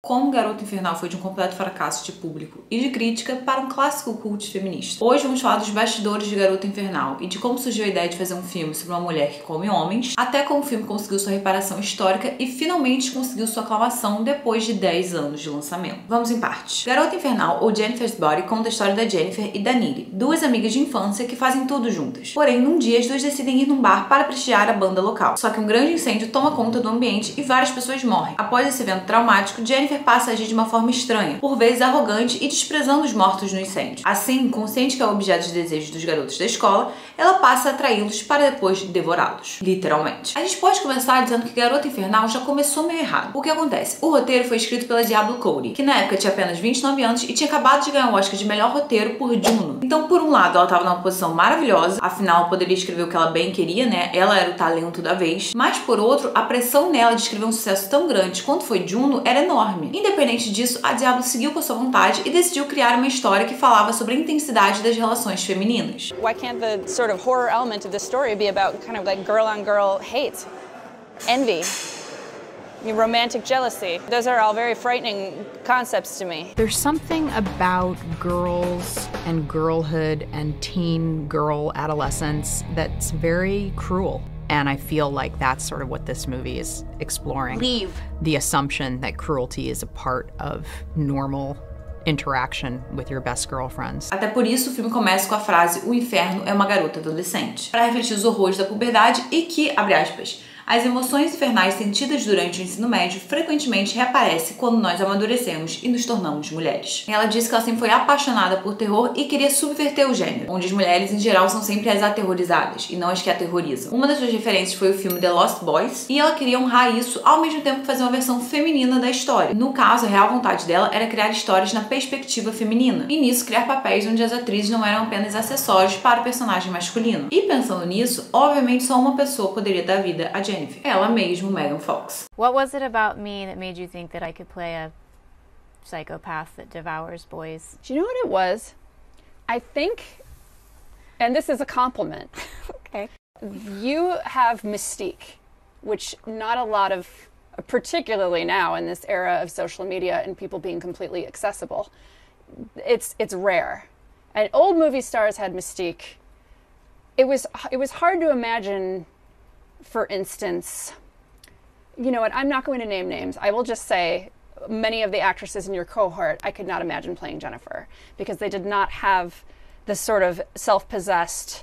Como Garota Infernal foi de um completo fracasso de público e de crítica para um clássico cult feminista. Hoje vamos falar dos bastidores de Garota Infernal e de como surgiu a ideia de fazer um filme sobre uma mulher que come homens, até como o filme conseguiu sua reparação histórica e finalmente conseguiu sua aclamação depois de 10 anos de lançamento. Vamos em partes. Garota Infernal, ou Jennifer's Body, conta a história da Jennifer e da Neely, duas amigas de infância que fazem tudo juntas. Porém, num dia as duas decidem ir num bar para prestigiar a banda local. Só que um grande incêndio toma conta do ambiente e várias pessoas morrem. Após esse evento traumático, Jennifer passa a agir de uma forma estranha, por vezes arrogante e desprezando os mortos no incêndio. Assim, consciente que é o objeto de desejo dos garotos da escola, ela passa a atraí-los para depois devorá-los. Literalmente. A gente pode começar dizendo que Garota Infernal já começou meio errado. O que acontece? O roteiro foi escrito pela Diablo Cody, que na época tinha apenas 29 anos e tinha acabado de ganhar o Oscar de melhor roteiro por Juno. Então, por um lado, ela estava numa posição maravilhosa, afinal, ela poderia escrever o que ela bem queria, né? Ela era o talento da vez. Mas, por outro, a pressão nela de escrever um sucesso tão grande quanto foi Juno era enorme. Independente disso, a Diablo seguiu com a sua vontade e decidiu criar uma história que falava sobre a intensidade das relações femininas. Why can't the sort of horror element of the story be about kind of like girl-on-girl hate, envy, romantic jealousy? Those are all very frightening concepts to me. There's something about girls and girlhood and teen girl adolescence that's very cruel. And I feel like that's sort of what this movie is exploring. Leave. The assumption that cruelty is a part of normal interaction with your best girlfriends. Até por isso o filme começa com a frase "O inferno é uma garota adolescente", para refletir os horrores da puberdade e que, abre aspas, as emoções infernais sentidas durante o ensino médio frequentemente reaparecem quando nós amadurecemos e nos tornamos mulheres. Ela disse que ela sempre foi apaixonada por terror e queria subverter o gênero, onde as mulheres em geral são sempre as aterrorizadas e não as que aterrorizam. Uma das suas referências foi o filme The Lost Boys e ela queria honrar isso ao mesmo tempo que fazer uma versão feminina da história. No caso, a real vontade dela era criar histórias na perspectiva feminina e nisso criar papéis onde as atrizes não eram apenas acessórios para o personagem masculino. E pensando nisso, obviamente só uma pessoa poderia dar vida a Jennifer. Ela mesmo, Megan Fox. What was it about me that made you think that I could play a psychopath that devours boys? Do you know what it was? I think, and this is a compliment, Okay. you have mystique, which not a lot of, particularly now in this era of social media and people being completely accessible, it's rare. And old movie stars had mystique. It was hard to imagine. For instance, you know what, I'm not going to name names. I will just say many of the actresses in your cohort, I could not imagine playing Jennifer because they did not have the sort of self-possessed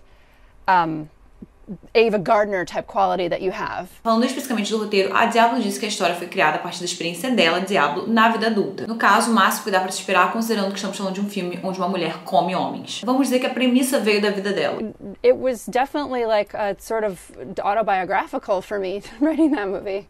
Ava Gardner type quality that you have. Falando especificamente do roteiro, a Diablo disse que a história foi criada a partir da experiência dela, Diablo, na vida adulta. No caso, o máximo que dá pra se esperar considerando que estamos falando de um filme onde uma mulher come homens. Vamos dizer que a premissa veio da vida dela. It was definitely like a sort of autobiographical for me writing that movie.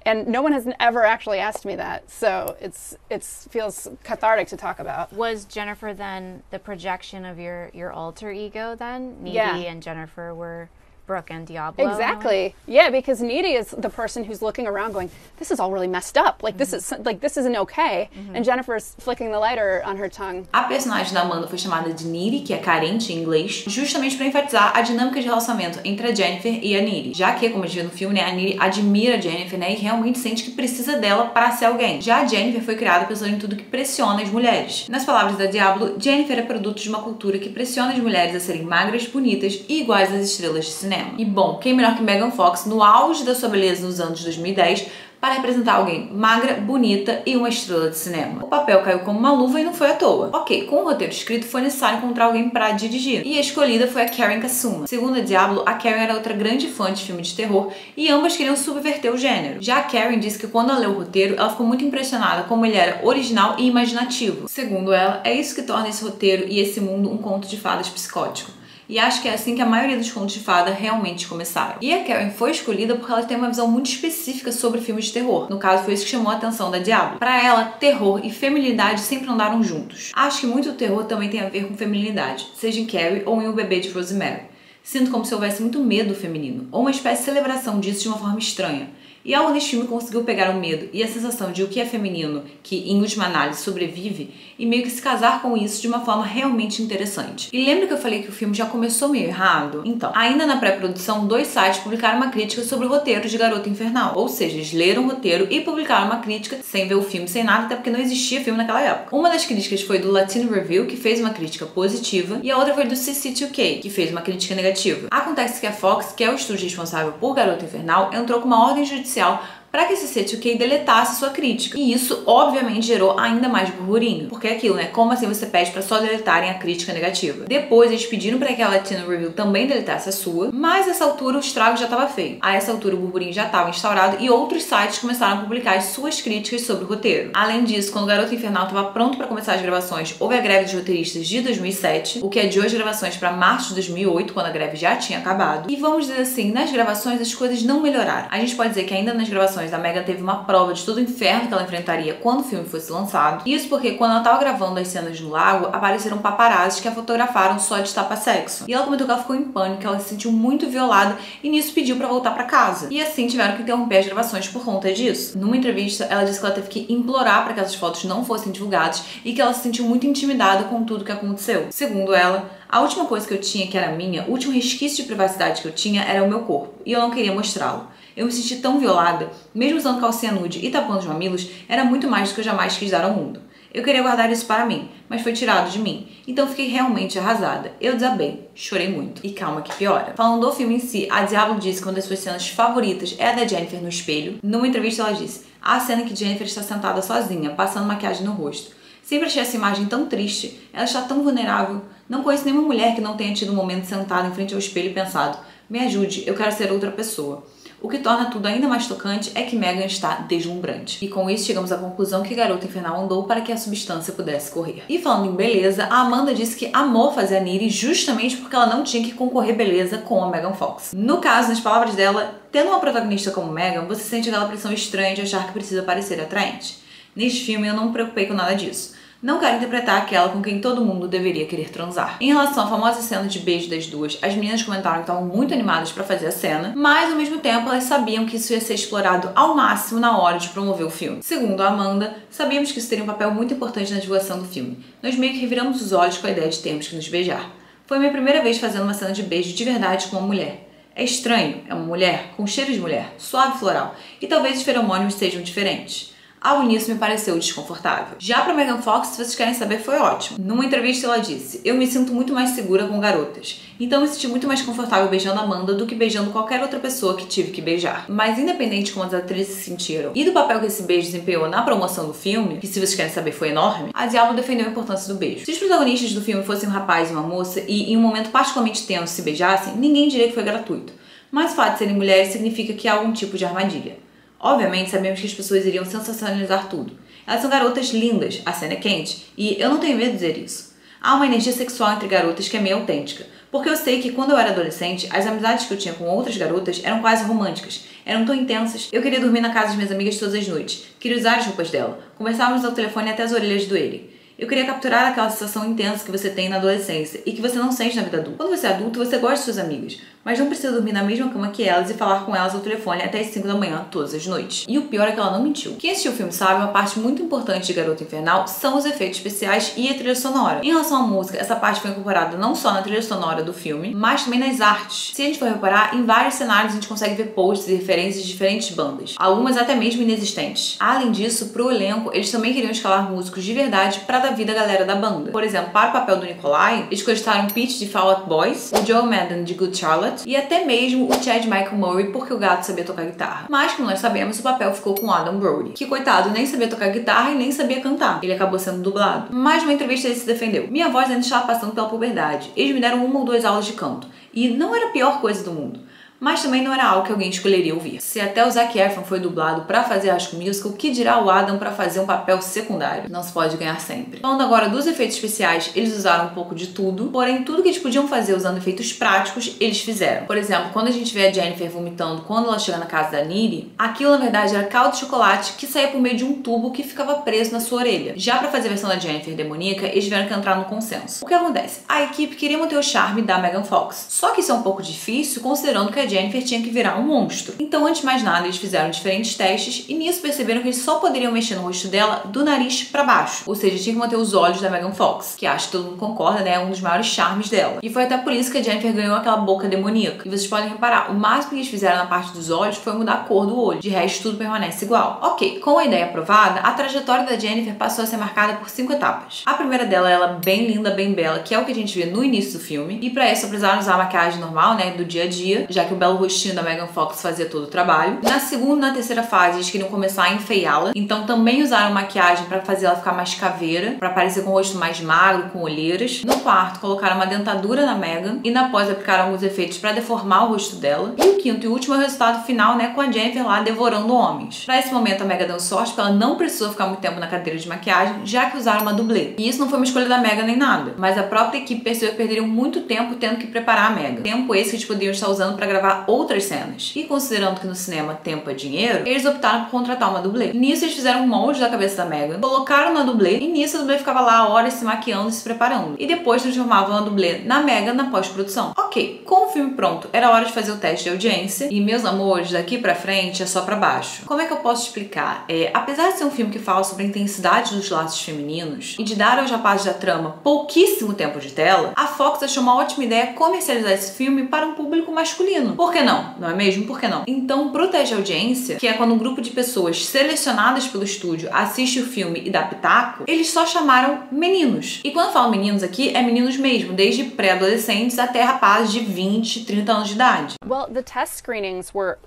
And no one has ever actually asked me that, so it feels cathartic to talk about. Was Jennifer then the projection of your alter ego then? Needy Yeah. and Jennifer were Brooke and Diablo? Exactly. Yeah, because Needy is the person who's looking around going, this is all really messed up. Like this isn't okay. And Jennifer's flicking the lighter on her tongue. A personagem da Amanda foi chamada de Needy, que é carente em inglês, justamente para enfatizar a dinâmica de relacionamento entre a Jennifer e a Needy. Já que, como a gente vê no filme, né, a Needy admira a Jennifer, né, e realmente sente que precisa dela para ser alguém. Já a Jennifer foi criada pensando em tudo que pressiona as mulheres. Nas palavras da Diablo, Jennifer é produto de uma cultura que pressiona as mulheres a serem magras, bonitas e iguais às estrelas de cinema. E bom, quem melhor que Megan Fox, no auge da sua beleza nos anos 2010, para representar alguém magra, bonita e uma estrela de cinema. O papel caiu como uma luva e não foi à toa. Ok, com o roteiro escrito foi necessário encontrar alguém para dirigir, e a escolhida foi a Karen Kasuma. Segundo a Diablo, a Karen era outra grande fã de filme de terror e ambas queriam subverter o gênero. Já a Karen disse que quando ela leu o roteiro, ela ficou muito impressionada como ele era original e imaginativo. Segundo ela, é isso que torna esse roteiro e esse mundo um conto de fadas psicótico. E acho que é assim que a maioria dos contos de fada realmente começaram. E a Karen foi escolhida porque ela tem uma visão muito específica sobre filmes de terror. No caso, foi isso que chamou a atenção da Diablo. Para ela, terror e feminilidade sempre andaram juntos. Acho que muito do terror também tem a ver com feminilidade, seja em Carrie ou em O Bebê de Rosemary. Sinto como se houvesse muito medo feminino, ou uma espécie de celebração disso de uma forma estranha. E algo nesse filme conseguiu pegar o medo e a sensação de o que é feminino, que em última análise sobrevive, e meio que se casar com isso de uma forma realmente interessante. E lembra que eu falei que o filme já começou meio errado? Então, ainda na pré-produção, 2 sites publicaram uma crítica sobre o roteiro de Garota Infernal. Ou seja, eles leram o roteiro e publicaram uma crítica sem ver o filme, sem nada, até porque não existia filme naquela época. Uma das críticas foi do Latino Review, que fez uma crítica positiva, e a outra foi do CC2K, que fez uma crítica negativa. Acontece que a Fox, que é o estúdio responsável por Garota Infernal, entrou com uma ordem judicial para que esse CC2K deletasse sua crítica. E isso, obviamente, gerou ainda mais burburinho. Porque é aquilo, né? Como assim você pede para só deletarem a crítica negativa? Depois, eles pediram para que a Latino Review também deletasse a sua, mas a essa altura o estrago já estava feito. A essa altura o burburinho já estava instaurado e outros sites começaram a publicar as suas críticas sobre o roteiro. Além disso, quando Garota Infernal estava pronto para começar as gravações, houve a greve dos roteiristas de 2007, o que adiou as gravações para março de 2008, quando a greve já tinha acabado. E vamos dizer assim, nas gravações as coisas não melhoraram. A gente pode dizer que ainda nas gravações a Megan teve uma prova de todo o inferno que ela enfrentaria quando o filme fosse lançado. Isso porque quando ela estava gravando as cenas no lago, apareceram paparazzis que a fotografaram só de tapa-sexo. E ela comentou que ela ficou em pânico, que ela se sentiu muito violada e nisso pediu pra voltar pra casa. E assim tiveram que interromper as gravações por conta disso. Numa entrevista, ela disse que ela teve que implorar para que essas fotos não fossem divulgadas e que ela se sentiu muito intimidada com tudo que aconteceu. Segundo ela, a última coisa que eu tinha, que era minha, o último resquício de privacidade que eu tinha era o meu corpo, e eu não queria mostrá-lo. Eu me senti tão violada, mesmo usando calcinha nude e tapando os mamilos, era muito mais do que eu jamais quis dar ao mundo. Eu queria guardar isso para mim, mas foi tirado de mim. Então fiquei realmente arrasada. Eu desabei, chorei muito. E calma que piora. Falando do filme em si, a Diablo disse que uma das suas cenas favoritas é a da Jennifer no espelho. Numa entrevista ela disse: a cena em que Jennifer está sentada sozinha, passando maquiagem no rosto. Sempre achei essa imagem tão triste. Ela está tão vulnerável. Não conheço nenhuma mulher que não tenha tido um momento sentada em frente ao espelho e pensado: me ajude, eu quero ser outra pessoa. O que torna tudo ainda mais tocante é que Megan está deslumbrante. E com isso chegamos à conclusão que Garota Infernal andou para que a substância pudesse correr. E falando em beleza, a Amanda disse que amou fazer a Needy justamente porque ela não tinha que concorrer beleza com a Megan Fox. No caso, nas palavras dela, tendo uma protagonista como Megan, você sente aquela pressão estranha de achar que precisa parecer atraente. Neste filme eu não me preocupei com nada disso. Não quero interpretar aquela com quem todo mundo deveria querer transar. Em relação à famosa cena de beijo das duas, as meninas comentaram que estavam muito animadas pra fazer a cena, mas ao mesmo tempo elas sabiam que isso ia ser explorado ao máximo na hora de promover o filme. Segundo a Amanda, sabíamos que isso teria um papel muito importante na divulgação do filme. Nós meio que reviramos os olhos com a ideia de termos que nos beijar. Foi minha primeira vez fazendo uma cena de beijo de verdade com uma mulher. É estranho, é uma mulher, com cheiro de mulher, suave e floral, e talvez os feromônios sejam diferentes. Algo nisso me pareceu desconfortável. Já pra Megan Fox, se vocês querem saber, foi ótimo. Numa entrevista ela disse: eu me sinto muito mais segura com garotas. Então eu me senti muito mais confortável beijando a Amanda do que beijando qualquer outra pessoa que tive que beijar. Mas independente de como as atrizes se sentiram e do papel que esse beijo desempenhou na promoção do filme, que se vocês querem saber foi enorme, a Diablo defendeu a importância do beijo. Se os protagonistas do filme fossem um rapaz e uma moça e em um momento particularmente tenso se beijassem, ninguém diria que foi gratuito. Mas o fato de serem mulheres significa que há algum tipo de armadilha. Obviamente, sabemos que as pessoas iriam sensacionalizar tudo. Elas são garotas lindas, a cena é quente, e eu não tenho medo de dizer isso. Há uma energia sexual entre garotas que é meio autêntica, porque eu sei que quando eu era adolescente, as amizades que eu tinha com outras garotas eram quase românticas, eram tão intensas. Eu queria dormir na casa das minhas amigas todas as noites, queria usar as roupas dela, conversávamos ao telefone até as orelhas doerem. Eu queria capturar aquela sensação intensa que você tem na adolescência e que você não sente na vida adulta. Quando você é adulto, você gosta de suas amigas, mas não precisa dormir na mesma cama que elas e falar com elas ao telefone até as 5 da manhã todas as noites. E o pior é que ela não mentiu. Quem assistiu o filme sabe, uma parte muito importante de Garota Infernal são os efeitos especiais e a trilha sonora. Em relação à música, essa parte foi incorporada não só na trilha sonora do filme, mas também nas artes. Se a gente for reparar, em vários cenários a gente consegue ver posts e referências de diferentes bandas, algumas até mesmo inexistentes. Além disso, pro elenco, eles também queriam escalar músicos de verdade pra dar vida à galera da banda. Por exemplo, para o papel do Nikolai, eles cogitaram Pete de Fall Out Boys, o Joe Madden de Good Charlotte e até mesmo o Chad Michael Murray porque o gato sabia tocar guitarra. Mas, como nós sabemos, o papel ficou com Adam Brody, que, coitado, nem sabia tocar guitarra e nem sabia cantar. Ele acabou sendo dublado. Mas numa entrevista ele se defendeu. Minha voz ainda estava passando pela puberdade. Eles me deram 1 ou 2 aulas de canto. E não era a pior coisa do mundo. Mas também não era algo que alguém escolheria ouvir. Se até o Zac Efron foi dublado pra fazer High School Musical, o que dirá o Adam pra fazer um papel secundário? Não se pode ganhar sempre. Falando agora dos efeitos especiais, eles usaram um pouco de tudo, porém tudo que eles podiam fazer usando efeitos práticos, eles fizeram. Por exemplo, quando a gente vê a Jennifer vomitando quando ela chega na casa da Needy, aquilo na verdade era caldo de chocolate que saía por meio de um tubo que ficava preso na sua orelha. Já pra fazer a versão da Jennifer demoníaca, eles tiveram que entrar no consenso. O que acontece? A equipe queria manter o charme da Megan Fox, só que isso é um pouco difícil considerando que a Jennifer tinha que virar um monstro. Então, antes de mais nada, eles fizeram diferentes testes e nisso perceberam que eles só poderiam mexer no rosto dela do nariz pra baixo. Ou seja, tinha que manter os olhos da Megan Fox, que acho que todo mundo concorda, né? É um dos maiores charmes dela. E foi até por isso que a Jennifer ganhou aquela boca demoníaca. E vocês podem reparar, o máximo que eles fizeram na parte dos olhos foi mudar a cor do olho. De resto, tudo permanece igual. Ok, com a ideia aprovada, a trajetória da Jennifer passou a ser marcada por 5 etapas. A primeira dela, ela bem linda, bem bela, que é o que a gente vê no início do filme. E pra isso, precisaram usar a maquiagem normal, né? Do dia a dia, já que o belo rostinho da Megan Fox fazia todo o trabalho. Na segunda e na terceira fase, eles queriam começar a enfeiá-la. Então também usaram maquiagem pra fazer ela ficar mais caveira, pra parecer com o rosto mais magro, com olheiras. No quarto, colocaram uma dentadura na Megan e na pós aplicaram alguns efeitos pra deformar o rosto dela. E o quinto e último é o resultado final, né? Com a Jennifer lá devorando homens. Pra esse momento, a Megan deu sorte porque ela não precisou ficar muito tempo na cadeira de maquiagem, já que usaram uma dublê. E isso não foi uma escolha da Megan nem nada, mas a própria equipe percebeu que perderiam muito tempo tendo que preparar a Megan. Tempo esse que eles poderiam estar usando pra gravar outras cenas. E considerando que no cinema tempo é dinheiro, eles optaram por contratar uma dublê. Nisso eles fizeram um molde da cabeça da Megan, colocaram na dublê e nisso a dublê ficava lá horas se maquiando e se preparando. E depois transformavam a dublê na Megan na pós-produção. Ok, com o filme pronto, era hora de fazer o teste de audiência e meus amores, daqui pra frente é só pra baixo. Como é que eu posso explicar? Apesar de ser um filme que fala sobre a intensidade dos laços femininos e de dar aos rapazes da trama pouquíssimo tempo de tela, a Fox achou uma ótima ideia comercializar esse filme para um público masculino. Por que não? Não é mesmo? Por que não? Então, pro teste de audiência, que é quando um grupo de pessoas selecionadas pelo estúdio assiste o filme e dá pitaco, eles só chamaram meninos. E quando eu falo meninos aqui, é meninos mesmo, desde pré-adolescentes até rapazes de 20, 30 anos de idade. Well, the test screenings were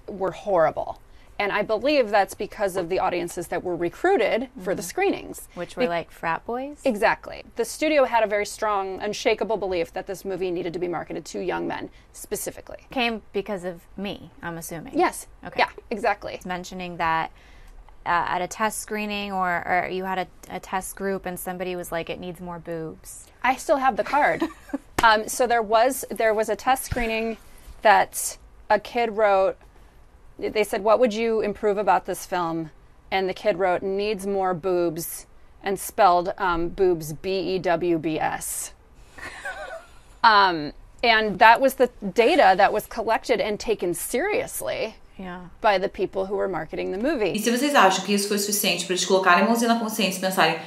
horrible. And I believe that's because of the audiences that were recruited for the screenings. Which were like frat boys? Exactly. The studio had a very strong, unshakable belief that this movie needed to be marketed to young men, specifically. Came because of me, I'm assuming. Yes. Okay. Yeah, exactly. Mentioning that at a test screening or you had a test group and somebody was like, it needs more boobs. I still have the card. So there was a test screening that a kid wrote. They said, what would you improve about this film? And the kid wrote, needs more boobs, and spelled boobs, B-E-W-B-S. And that was the data that was collected and taken seriously by the people who were marketing the movie. E se vocês acham que isso foi suficiente para eles colocarem a mãozinha na consciência e pensarem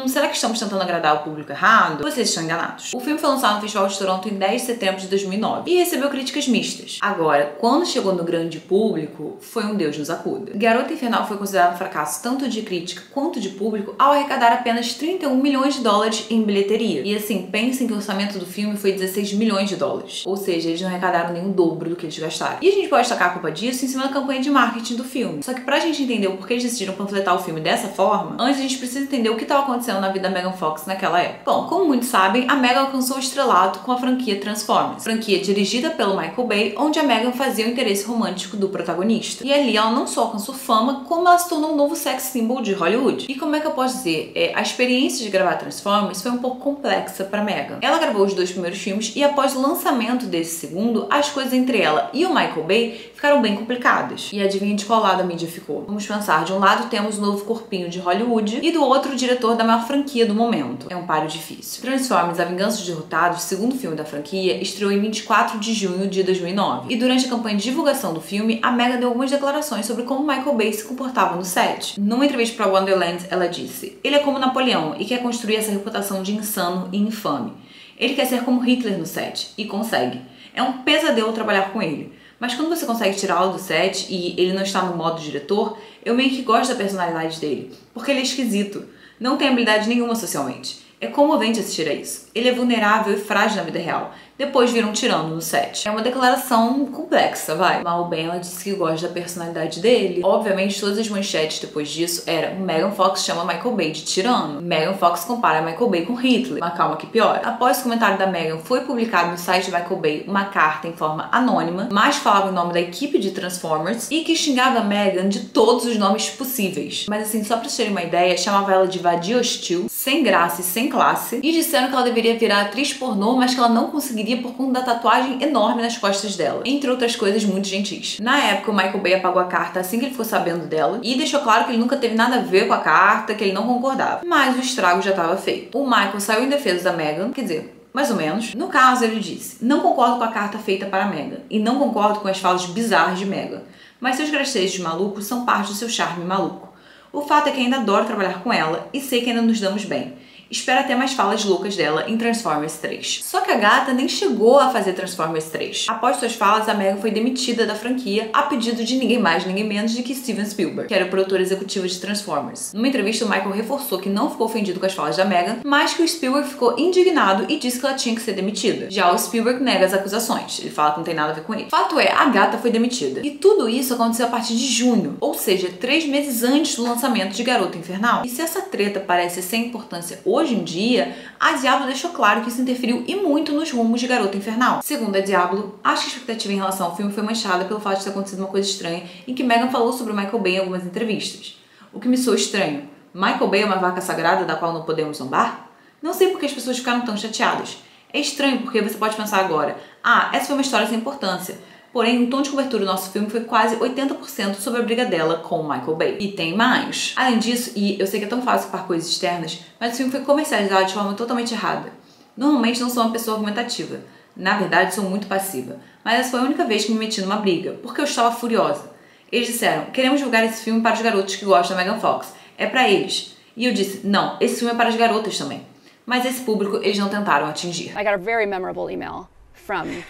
será que estamos tentando agradar o público errado? Vocês estão enganados. O filme foi lançado no Festival de Toronto em 10 de setembro de 2009 e recebeu críticas mistas. Agora, quando chegou no grande público, foi um Deus nos acuda. Garota Infernal foi considerado um fracasso tanto de crítica quanto de público ao arrecadar apenas 31 milhões de dólares em bilheteria. E assim, pensem que o orçamento do filme foi 16 milhões de dólares. Ou seja, eles não arrecadaram nem o dobro do que eles gastaram. E a gente pode tacar a culpa disso em cima da campanha de marketing do filme. Só que pra gente entender o porquê eles decidiram panfletar o filme dessa forma, antes a gente precisa entender o que estava acontecendo na vida da Megan Fox naquela época. Bom, como muitos sabem, a Megan alcançou o estrelato com a franquia Transformers, franquia dirigida pelo Michael Bay, onde a Megan fazia o interesse romântico do protagonista. E ali ela não só alcançou fama, como ela se tornou um novo sex symbol de Hollywood. E como é que eu posso dizer? A experiência de gravar Transformers foi um pouco complexa para Megan. Ela gravou os 2 primeiros filmes e após o lançamento desse segundo, as coisas entre ela e o Michael Bay ficaram bem complicadas. E adivinha de qual lado a mídia ficou? Vamos pensar, de um lado temos o novo corpinho de Hollywood e do outro o diretor da maior franquia do momento. É um páreo difícil. Transformers: A Vingança dos Derrotados, segundo filme da franquia, estreou em 24 de junho de 2009. E durante a campanha de divulgação do filme, a Megan deu algumas declarações sobre como Michael Bay se comportava no set. Numa entrevista para Wonderland, ela disse: ele é como Napoleão e quer construir essa reputação de insano e infame. Ele quer ser como Hitler no set, e consegue. É um pesadelo trabalhar com ele. Mas quando você consegue tirá-lo do set e ele não está no modo diretor, eu meio que gosto da personalidade dele, porque ele é esquisito, não tem habilidade nenhuma socialmente. É comovente assistir a isso. Ele é vulnerável e frágil na vida real. Depois viram um tirano no set. É uma declaração complexa, vai. Mal ou bem, ela disse que gosta da personalidade dele. Obviamente, todas as manchetes depois disso eram: Megan Fox chama Michael Bay de tirano. Megan Fox compara Michael Bay com Hitler. Mas calma que piora. Após o comentário da Megan, foi publicado no site de Michael Bay uma carta em forma anônima, mas falava em nome da equipe de Transformers e que xingava a Megan de todos os nomes possíveis. Mas assim, só pra vocês terem uma ideia, chamava ela de vadia hostil, sem graça e sem classe, e disseram que ela deveria virar atriz pornô, mas que ela não conseguiria por conta da tatuagem enorme nas costas dela, entre outras coisas muito gentis. Na época, o Michael Bay apagou a carta assim que ele ficou sabendo dela e deixou claro que ele nunca teve nada a ver com a carta, que ele não concordava. Mas o estrago já estava feito. O Michael saiu em defesa da Megan, quer dizer, Mais ou menos. No caso, ele disse: não concordo com a carta feita para Meghan, e não concordo com as falas bizarras de Meghan, mas seus gracejos malucos são parte do seu charme maluco. O fato é que ainda adoro trabalhar com ela e sei que ainda nos damos bem. Espero até mais falas loucas dela em Transformers 3. Só que a gata nem chegou a fazer Transformers 3. Após suas falas, a Meghan foi demitida da franquia a pedido de ninguém mais, ninguém menos do que Steven Spielberg, que era o produtor executivo de Transformers. Numa entrevista, o Michael reforçou que não ficou ofendido com as falas da Meghan, mas que o Spielberg ficou indignado e disse que ela tinha que ser demitida. Já o Spielberg nega as acusações. Ele fala que não tem nada a ver com ele. Fato é, a gata foi demitida. E tudo isso aconteceu a partir de junho, ou seja, 3 meses antes do lançamento de Garota Infernal. E se essa treta parece sem importância hoje em dia, a Diablo deixou claro que isso interferiu e muito nos rumos de Garota Infernal. Segundo a Diablo, acho que a expectativa em relação ao filme foi manchada pelo fato de ter acontecido uma coisa estranha em que Meghan falou sobre o Michael Bay em algumas entrevistas. O que me soou estranho. Michael Bay é uma vaca sagrada da qual não podemos zombar? Não sei por que as pessoas ficaram tão chateadas. É estranho porque você pode pensar agora: ah, essa foi uma história sem importância. Porém, o tom de cobertura do nosso filme foi quase 80% sobre a briga dela com o Michael Bay. E tem mais. Além disso, e eu sei que é tão fácil culpar coisas externas, mas o filme foi comercializado de forma totalmente errada. Normalmente não sou uma pessoa argumentativa. Na verdade, sou muito passiva. Mas essa foi a única vez que me meti numa briga, porque eu estava furiosa. Eles disseram: queremos divulgar esse filme para os garotos que gostam da Megan Fox. É para eles. E eu disse: não, esse filme é para as garotas também. Mas esse público eles não tentaram atingir. I got a very memorable email from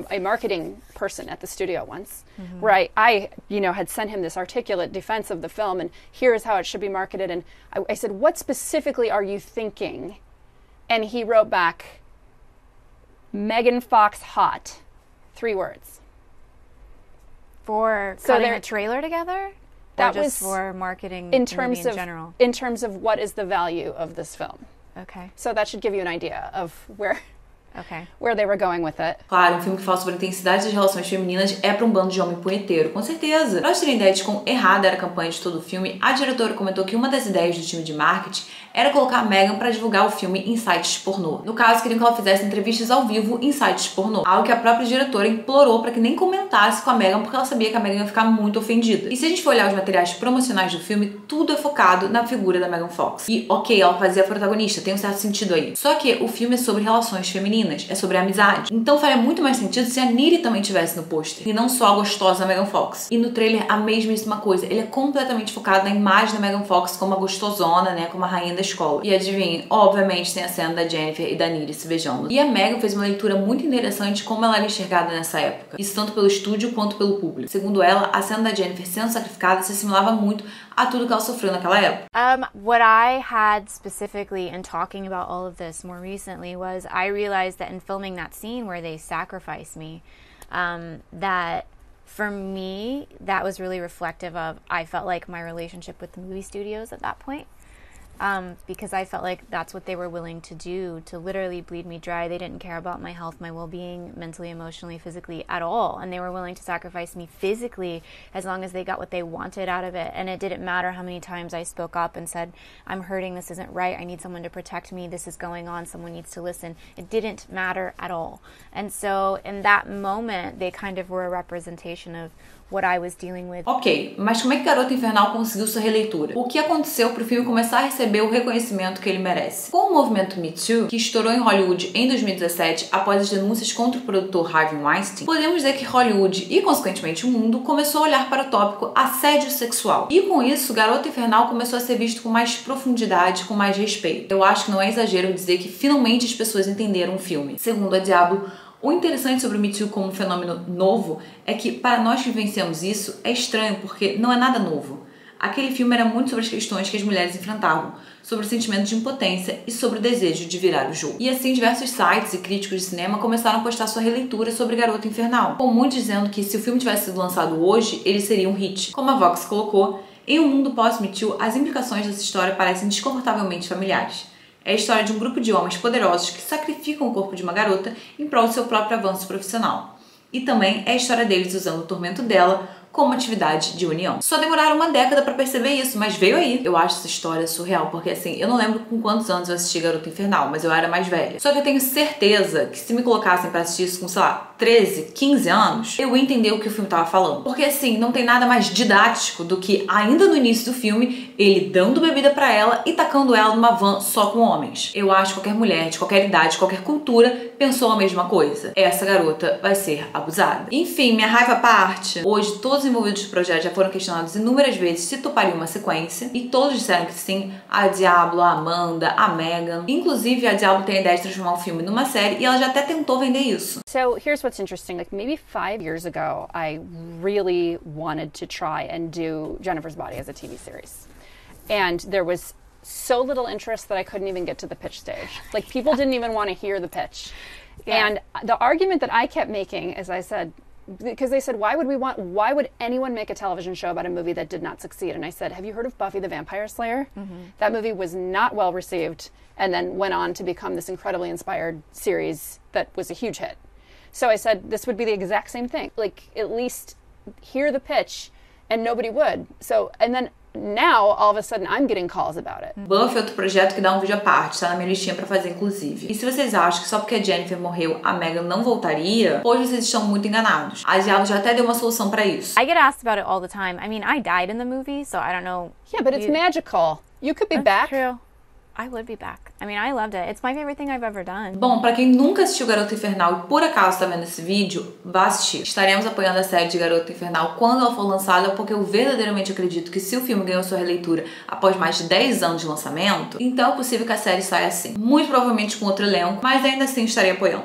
a marketing person at the studio once, where I had sent him this articulate defense of the film, and here's how it should be marketed. And I said, what specifically are you thinking? And he wrote back, Megan Fox hot. 3 words. For cutting a trailer together? That or was just for marketing in in general? In terms of what is the value of this film. Okay. So that should give you an idea of where they were going with it. Claro, um filme que fala sobre a intensidade das relações femininas é pra um bando de homem punheteiro, com certeza. Pra terem ideia de quão errada era a campanha de todo o filme, a diretora comentou que uma das ideias do time de marketing era colocar a Meghan pra divulgar o filme em sites pornô. No caso, queriam que ela fizesse entrevistas ao vivo em sites pornô, algo que a própria diretora implorou pra que nem comentasse com a Meghan, porque ela sabia que a Meghan ia ficar muito ofendida. E se a gente for olhar os materiais promocionais do filme, tudo é focado na figura da Megan Fox. E ok, ela fazia a protagonista, tem um certo sentido aí. Só que o filme é sobre relações femininas, é sobre amizade. Então faria muito mais sentido se a Niri também estivesse no pôster, e não só a gostosa Megan Fox. E no trailer a mesmíssima coisa, ele é completamente focado na imagem da Megan Fox como a gostosona, né, como a rainha da escola. E adivinha, obviamente tem a cena da Jennifer e da Niri se beijando. E a Megan fez uma leitura muito interessante de como ela era enxergada nessa época, isso tanto pelo estúdio quanto pelo público. Segundo ela, a cena da Jennifer sendo sacrificada se assimilava muito a tudo que ela sofreu naquela época. What I had specifically in talking about all of this more recently was I realized that in filming that scene where they sacrifice me, that for me, that was really reflective of, I felt like my relationship with the movie studios at that point. Because I felt like that's what they were willing to do, to literally bleed me dry. They didn't care about my health, my well-being, mentally, emotionally, physically at all. And they were willing to sacrifice me physically as long as they got what they wanted out of it. And it didn't matter how many times I spoke up and said, I'm hurting, this isn't right, I need someone to protect me, this is going on, someone needs to listen. It didn't matter at all. And so in that moment, they kind of were a representation of what I was dealing with. Ok, mas como é que Garota Infernal conseguiu sua releitura? O que aconteceu pro filme começar a receber o reconhecimento que ele merece? Com o movimento Me Too, que estourou em Hollywood em 2017 após as denúncias contra o produtor Harvey Weinstein, podemos dizer que Hollywood e, consequentemente, o mundo começou a olhar para o tópico assédio sexual. E com isso, Garota Infernal começou a ser visto com mais profundidade, com mais respeito. Eu acho que não é exagero dizer que finalmente as pessoas entenderam o filme. Segundo a Diablo, o interessante sobre o Me Too como um fenômeno novo é que, para nós que vivenciamos isso, é estranho porque não é nada novo. Aquele filme era muito sobre as questões que as mulheres enfrentavam, sobre o sentimento de impotência e sobre o desejo de virar o jogo. E assim, diversos sites e críticos de cinema começaram a postar sua releitura sobre Garota Infernal, com muitos dizendo que se o filme tivesse sido lançado hoje, ele seria um hit. Como a Vox colocou, em um mundo pós-Me Too, as implicações dessa história parecem desconfortavelmente familiares. É a história de um grupo de homens poderosos que sacrificam o corpo de uma garota em prol do seu próprio avanço profissional. E também é a história deles usando o tormento dela como atividade de união. Só demoraram uma década pra perceber isso, mas veio aí. Eu acho essa história surreal, porque assim, eu não lembro com quantos anos eu assisti Garota Infernal, mas eu era mais velha. Só que eu tenho certeza que se me colocassem pra assistir isso com, sei lá, 13, 15 anos, eu entendi o que o filme tava falando. Porque assim, não tem nada mais didático do que, ainda no início do filme, ele dando bebida pra ela e tacando ela numa van só com homens. Eu acho que qualquer mulher, de qualquer idade, de qualquer cultura, pensou a mesma coisa. Essa garota vai ser abusada. Enfim, minha raiva à parte, hoje todos os envolvidos no projeto já foram questionados inúmeras vezes se topariam uma sequência, e todos disseram que sim. A Diablo, a Amanda, a Megan. Inclusive, a Diablo tem a ideia de transformar o filme numa série e ela já até tentou vender isso. So here's what's interesting. Like maybe 5 years ago, I really wanted to try and do Jennifer's Body as a TV series. And there was so little interest that I couldn't even get to the pitch stage. Like people didn't even want to hear the pitch. Yeah. And the argument that I kept making, as I said, because they said, why would anyone make a television show about a movie that did not succeed? And I said, have you heard of Buffy the Vampire Slayer? Mm-hmm. That movie was not well received and then went on to become this incredibly inspired series that was a huge hit. So I said, this would be the exact same thing. Like, at least hear the pitch, and nobody would. So, and then now, all of a sudden, I'm getting calls about it. Buffy é outro projeto que dá um vídeo à parte, tá na minha listinha pra fazer, inclusive. E se vocês acham que só porque a Jennifer morreu, a Megan não voltaria, hoje vocês estão muito enganados. A Diablo já até deu uma solução pra isso. I get asked about it all the time. I mean, I died in the movie, so I don't know. Yeah, but it's magical. You could be back. True. I would be back. I mean, I loved it. It's my favorite thing I've ever done. Bom, pra quem nunca assistiu Garota Infernal e por acaso tá vendo esse vídeo, vá assistir. Estaremos apoiando a série de Garota Infernal quando ela for lançada, porque eu verdadeiramente acredito que se o filme ganhou sua releitura após mais de 10 anos de lançamento, então é possível que a série saia assim. Muito provavelmente com outro elenco, mas ainda assim estarei apoiando.